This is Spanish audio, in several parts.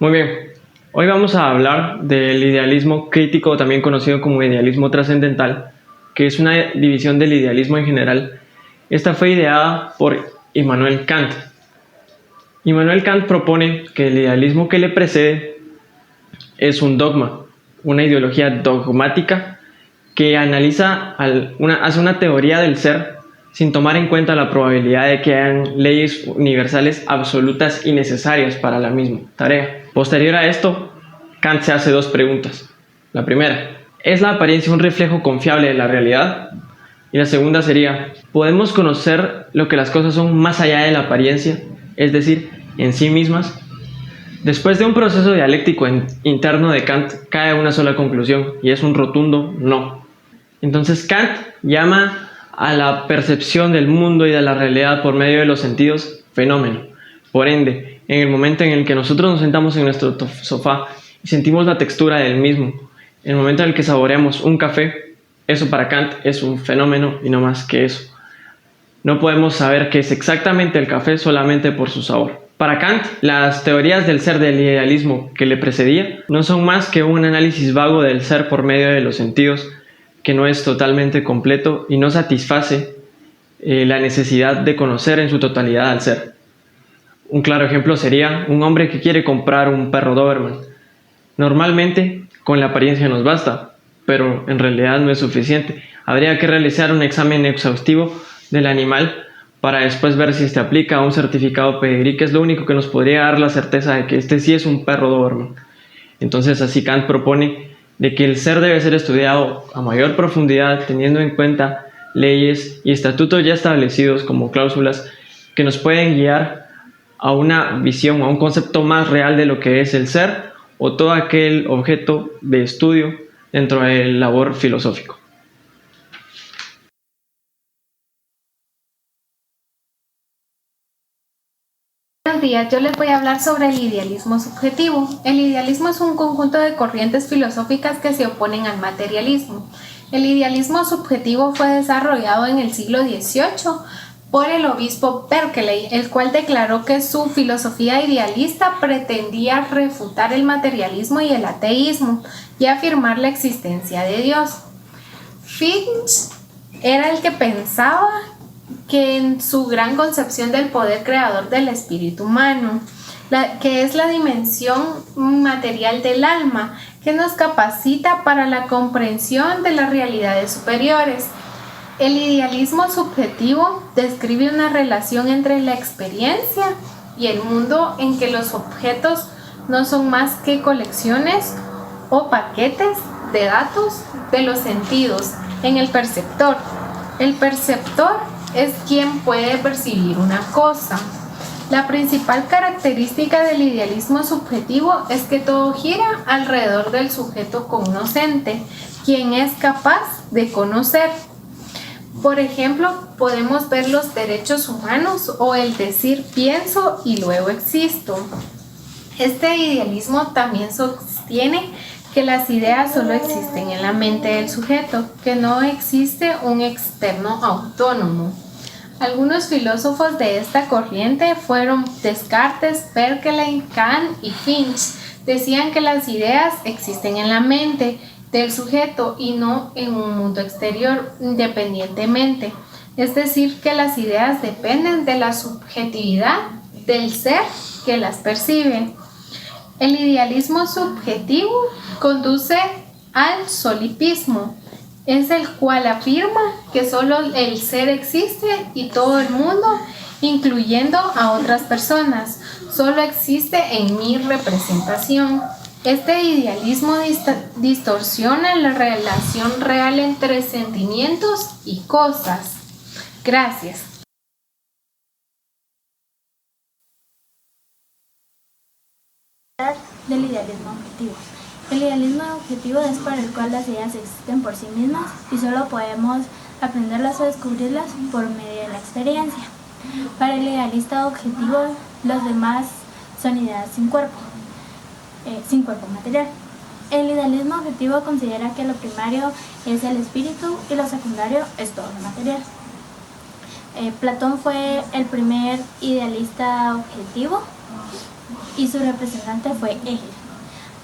Muy bien, hoy vamos a hablar del idealismo crítico, también conocido como idealismo trascendental, que es una división del idealismo en general. Esta fue ideada por Immanuel Kant. Immanuel Kant propone que el idealismo que le precede es un dogma, una ideología dogmática que hace una teoría del ser sin tomar en cuenta la probabilidad de que hayan leyes universales absolutas y necesarias para la misma tarea. Posterior a esto, Kant se hace dos preguntas. La primera, ¿es la apariencia un reflejo confiable de la realidad? Y la segunda sería, ¿podemos conocer lo que las cosas son más allá de la apariencia, es decir, en sí mismas? Después de un proceso dialéctico interno de Kant, cae a una sola conclusión, y es un rotundo no. Entonces Kant llama a la percepción del mundo y de la realidad por medio de los sentidos fenómeno. Por ende, en el momento en el que nosotros nos sentamos en nuestro sofá y sentimos la textura del mismo, en el momento en el que saboreamos un café, eso para Kant es un fenómeno y no más que eso. No podemos saber qué es exactamente el café solamente por su sabor. Para Kant, las teorías del ser del idealismo que le precedía no son más que un análisis vago del ser por medio de los sentidos, que no es totalmente completo y no satisface la necesidad de conocer en su totalidad al ser. Un claro ejemplo sería un hombre que quiere comprar un perro Doberman. Normalmente, con la apariencia nos basta, pero en realidad no es suficiente. Habría que realizar un examen exhaustivo del animal para después ver si aplica a un certificado pedigrí, que es lo único que nos podría dar la certeza de que este sí es un perro Doberman. Entonces, así Kant propone de que el ser debe ser estudiado a mayor profundidad, teniendo en cuenta leyes y estatutos ya establecidos como cláusulas que nos pueden guiar a una visión, a un concepto más real de lo que es el ser o todo aquel objeto de estudio dentro del labor filosófico. Buenos días, yo les voy a hablar sobre el idealismo subjetivo. El idealismo es un conjunto de corrientes filosóficas que se oponen al materialismo. El idealismo subjetivo fue desarrollado en el siglo XVIII por el obispo Berkeley, el cual declaró que su filosofía idealista pretendía refutar el materialismo y el ateísmo y afirmar la existencia de Dios. Fichte era el que pensaba que en su gran concepción del poder creador del espíritu humano, que es la dimensión material del alma, que nos capacita para la comprensión de las realidades superiores. El idealismo subjetivo describe una relación entre la experiencia y el mundo en que los objetos no son más que colecciones o paquetes de datos de los sentidos en el perceptor. El perceptor es quien puede percibir una cosa. La principal característica del idealismo subjetivo es que todo gira alrededor del sujeto cognoscente, quien es capaz de conocer. Por ejemplo, podemos ver los derechos humanos o el decir pienso y luego existo. Este idealismo también sostiene que las ideas solo existen en la mente del sujeto, que no existe un externo autónomo. Algunos filósofos de esta corriente fueron Descartes, Berkeley, Kant y Fichte. Decían que las ideas existen en la mente del sujeto y no en un mundo exterior independientemente. Es decir, que las ideas dependen de la subjetividad del ser que las percibe. El idealismo subjetivo conduce al solipismo, es el cual afirma que solo el ser existe y todo el mundo, incluyendo a otras personas, solo existe en mi representación. Este idealismo distorsiona la relación real entre sentimientos y cosas. Gracias. Del idealismo objetivo. El idealismo objetivo es por el cual las ideas existen por sí mismas y solo podemos aprenderlas o descubrirlas por medio de la experiencia. Para el idealista objetivo, los demás son ideas sin cuerpo material. El idealismo objetivo considera que lo primario es el espíritu y lo secundario es todo lo material. Platón fue el primer idealista objetivo y su representante fue Hegel.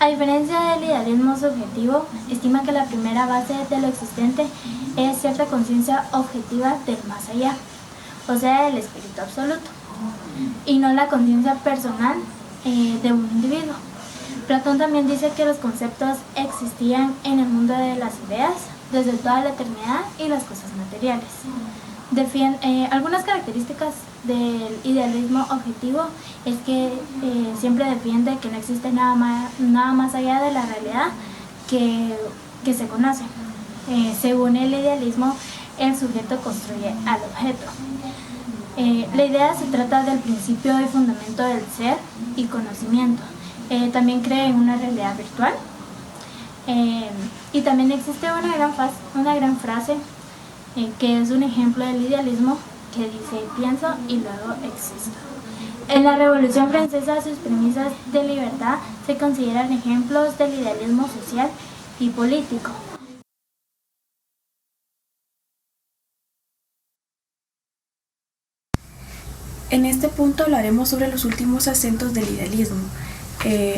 A diferencia del idealismo subjetivo, estima que la primera base de lo existente es cierta conciencia objetiva del más allá, o sea, del espíritu absoluto, y no la conciencia personal de un individuo. Platón también dice que los conceptos existían en el mundo de las ideas desde toda la eternidad y las cosas materiales. Algunas características del idealismo objetivo es que siempre defiende que no existe nada más allá de la realidad que se conoce. Según el idealismo, el sujeto construye al objeto. La idea se trata del principio y fundamento del ser y conocimiento. También cree en una realidad virtual. Y también existe una gran frase que es un ejemplo del idealismo, que dice: pienso y luego existo. En la Revolución Francesa, sus premisas de libertad se consideran ejemplos del idealismo social y político. En este punto hablaremos sobre los últimos acentos del idealismo.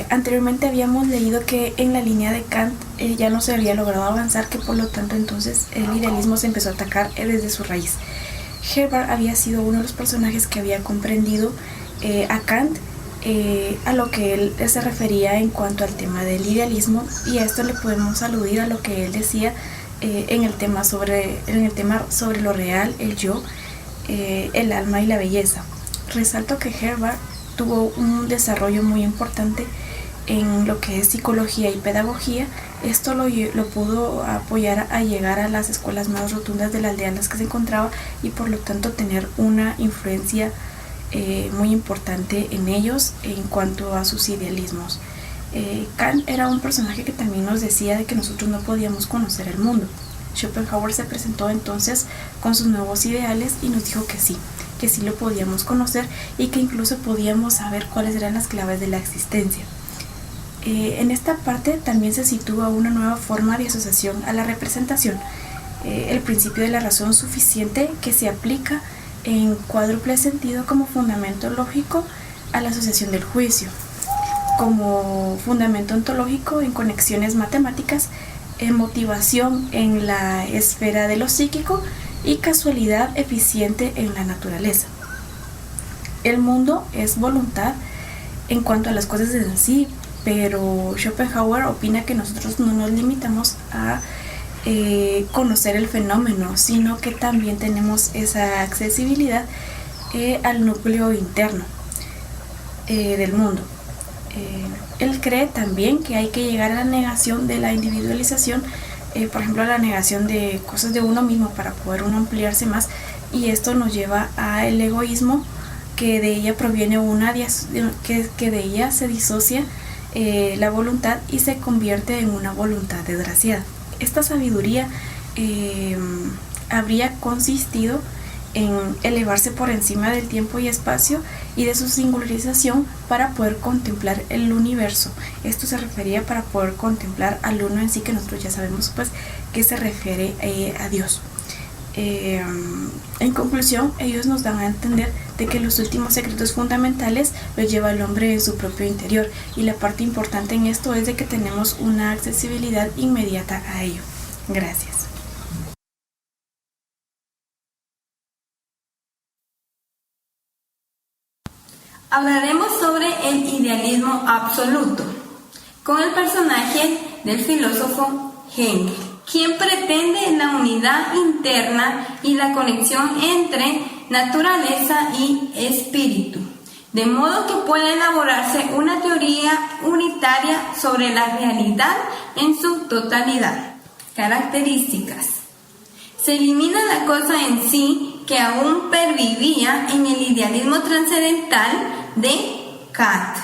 Anteriormente habíamos leído que en la línea de Kant ya no se había logrado avanzar, que por lo tanto entonces el idealismo se empezó a atacar desde su raíz. Herbart había sido uno de los personajes que había comprendido a Kant, a lo que él se refería en cuanto al tema del idealismo, y a esto le podemos aludir a lo que él decía en el tema sobre lo real, el yo, el alma y la belleza. Resalto que Herbart tuvo un desarrollo muy importante en lo que es psicología y pedagogía. Esto lo pudo apoyar a llegar a las escuelas más rotundas de la aldea en las que se encontraba, y por lo tanto tener una influencia muy importante en ellos en cuanto a sus idealismos. Kant era un personaje que también nos decía de que nosotros no podíamos conocer el mundo. Schopenhauer se presentó entonces con sus nuevos ideales y nos dijo que sí lo podíamos conocer, y que incluso podíamos saber cuáles eran las claves de la existencia. En esta parte también se sitúa una nueva forma de asociación a la representación, el principio de la razón suficiente, que se aplica en cuádruple sentido como fundamento lógico a la asociación del juicio, como fundamento ontológico en conexiones matemáticas, en motivación en la esfera de lo psíquico y casualidad eficiente en la naturaleza. El mundo es voluntad en cuanto a las cosas en sí, pero Schopenhauer opina que nosotros no nos limitamos a conocer el fenómeno, sino que también tenemos esa accesibilidad al núcleo interno del mundo. Él cree también que hay que llegar a la negación de la individualización, por ejemplo, a la negación de cosas de uno mismo para poder uno ampliarse más, y esto nos lleva al egoísmo, que de ella proviene que de ella se disocia la voluntad y se convierte en una voluntad desgraciada. Esta sabiduría habría consistido en elevarse por encima del tiempo y espacio y de su singularización para poder contemplar el universo. Esto se refería para poder contemplar al uno en sí, que nosotros ya sabemos pues que se refiere a Dios. En conclusión, ellos nos dan a entender de que los últimos secretos fundamentales los lleva el hombre en su propio interior, y la parte importante en esto es de que tenemos una accesibilidad inmediata a ello. Gracias. Hablaremos sobre el idealismo absoluto, con el personaje del filósofo Hegel, quien pretende la unidad interna y la conexión entre naturaleza y espíritu, de modo que pueda elaborarse una teoría unitaria sobre la realidad en su totalidad. Características: se elimina la cosa en sí, que aún pervivía en el idealismo trascendental de Kant,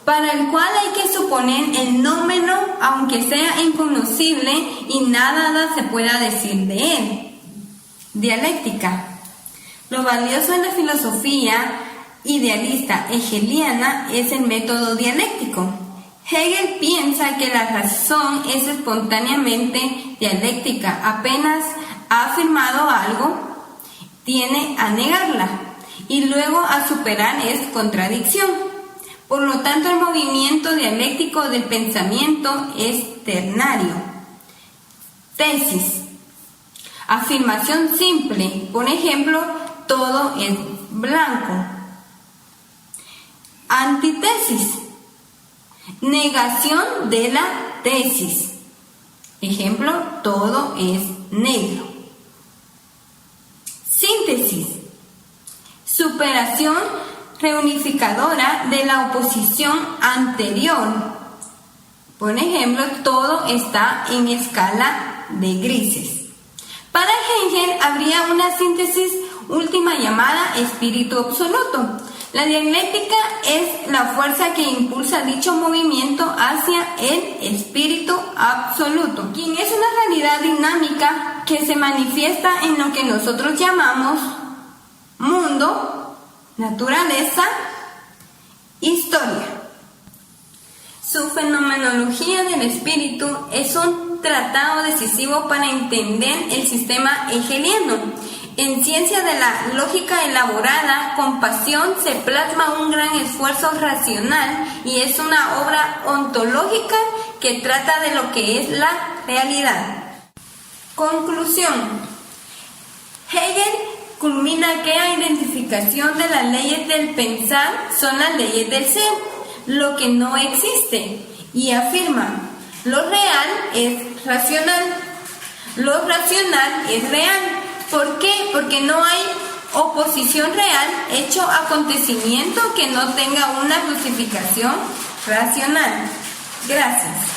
para el cual hay que suponer el nómeno, aunque sea inconocible y nada se pueda decir de él. Dialéctica: lo valioso en la filosofía idealista hegeliana es el método dialéctico. Hegel piensa que la razón es espontáneamente dialéctica, apenas ha afirmado algo, tiene a negarla y luego a superar es contradicción. Por lo tanto, el movimiento dialéctico del pensamiento es ternario. Tesis. Afirmación simple. Por ejemplo, todo es blanco. Antítesis. Negación de la tesis. Ejemplo, todo es negro. Síntesis. Superación reunificadora de la oposición anterior. Por ejemplo, todo está en escala de grises. Para Hegel habría una síntesis última llamada espíritu absoluto. La dialéctica es la fuerza que impulsa dicho movimiento hacia el espíritu absoluto, quien es una realidad dinámica que se manifiesta en lo que nosotros llamamos mundo, naturaleza, historia. Su fenomenología del espíritu es un tratado decisivo para entender el sistema hegeliano. En Ciencia de la Lógica Elaborada, con pasión, se plasma un gran esfuerzo racional y es una obra ontológica que trata de lo que es la realidad. Conclusión. Hegel culmina que la identificación de las leyes del pensar son las leyes del ser, lo que no existe, y afirma: lo real es racional, lo racional es real. ¿Por qué? Porque no hay oposición real hecho acontecimiento que no tenga una justificación racional. Gracias.